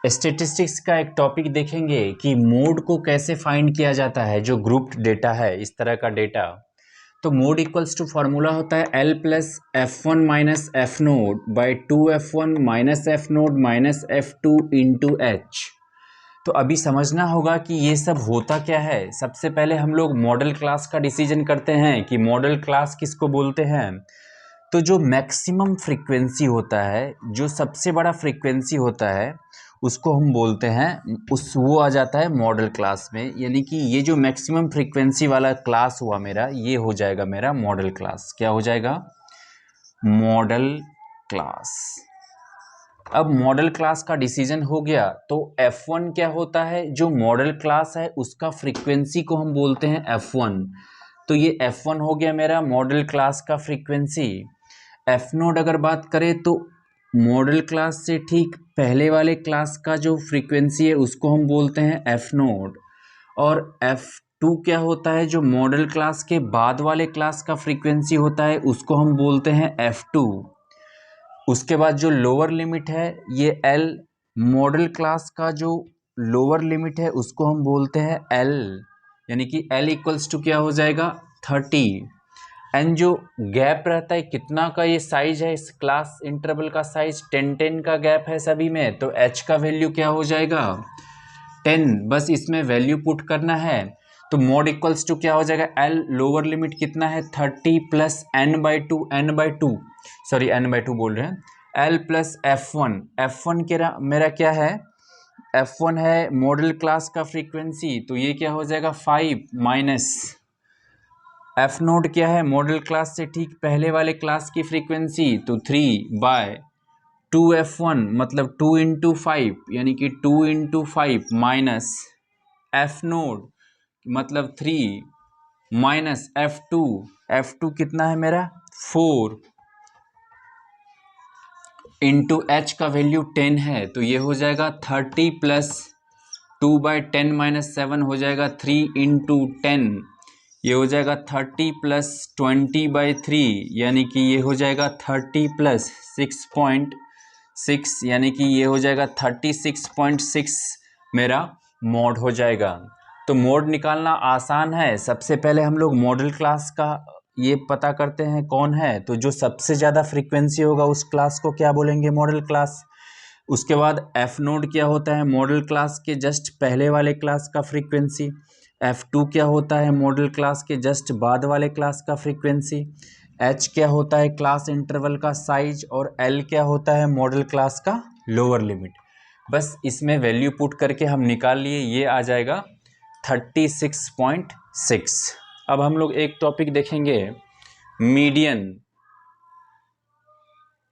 Statistics का एक topic देखेंगे कि मोड को कैसे फाइंड किया जाता है। जो ग्रुप्ड डेटा है, इस तरह का डेटा, तो मोड इक्वल्स टू फार्मूला होता है L plus F1 minus F node by 2F1 minus F node minus F2 into H. तो अभी समझना होगा कि ये सब होता क्या है। सबसे पहले हम लोग मॉडल क्लास का डिसीजन करते हैं कि मॉडल क्लास किसको बोलते हैं। तो जो मैक्सिमम फ्रीक्वेंसी होता है, जो सबसे बड़ा फ्रीक्वेंसी होता है, उसको हम बोलते हैं वो आ जाता है मॉडल क्लास में। यानी कि ये जो मैक्सिमम फ्रीक्वेंसी वाला क्लास हुआ मेरा, ये हो जाएगा मेरा मॉडल क्लास। क्या हो जाएगा? Model class. अब मॉडल क्लास का डिसीजन हो गया, तो F1 क्या होता है? जो मॉडल क्लास है उसका फ्रीक्वेंसी को हम बोलते हैं F1। तो ये F1 हो गया मेरा मॉडल क्लास का फ्रीक्वेंसी। एफ नोड अगर बात करें तो मॉडल क्लास से ठीक पहले वाले क्लास का जो फ्रीक्वेंसी है उसको हम बोलते हैं एफ नोड। और F2 क्या होता है? जो मॉडल क्लास के बाद वाले क्लास का फ्रीक्वेंसी होता है उसको हम बोलते हैं F2। उसके बाद जो लोअर लिमिट है ये L, मॉडल क्लास का जो लोअर लिमिट है उसको हम बोलते हैं L। यानी कि L इक्वल्स टू क्या हो जाएगा? 30। एंड जो गैप रहता है कितना का ये साइज है, इस क्लास इंटरवल का साइज 10-10 का गैप है सभी में। तो h का वैल्यू क्या हो जाएगा? 10। बस इसमें वैल्यू पुट करना है। तो मोड इक्वल्स टू क्या हो जाएगा? L लोअर लिमिट कितना है? 30 प्लस n/2 सॉरी n/2 बोल रहे हैं, L प्लस F1 मेरा क्या है? F1 है मॉडल क्लास का फ्रीक्वेंसी, तो ये क्या हो जाएगा? 5 माइनस एफ नोड क्या है? मॉडल क्लास से ठीक पहले वाले क्लास की फ्रीक्वेंसी, तो 3/2F1 मतलब 2 इंटू 5 यानी कि 2 इंटू 5 माइनस एफ नोड मतलब 3 माइनस F2 कितना है मेरा? 4 इंटू एच का वैल्यू 10 है, तो ये हो जाएगा 30 प्लस 2/10 माइनस 7 हो जाएगा 3 इंटू 10। ये हो जाएगा 30 प्लस 20/3 यानी कि ये हो जाएगा 30 प्लस 6.6 यानी कि ये हो जाएगा 36.6 मेरा मोड हो जाएगा। तो मोड निकालना आसान है। सबसे पहले हम लोग मॉडल क्लास का ये पता करते हैं कौन है। तो जो सबसे ज़्यादा फ्रीक्वेंसी होगा उस क्लास को क्या बोलेंगे? Model class. उसके बाद एफ नोड क्या होता है? मॉडल क्लास के जस्ट पहले वाले क्लास का फ्रीक्वेंसी। F2 क्या होता है? मॉडल क्लास के जस्ट बाद वाले क्लास का फ्रीक्वेंसी। H क्या होता है? क्लास इंटरवल का साइज। और L क्या होता है? मॉडल क्लास का लोअर लिमिट। बस इसमें वैल्यू पुट करके हम निकाल लिए, ये आ जाएगा 36.6। अब हम लोग एक टॉपिक देखेंगे, मीडियन।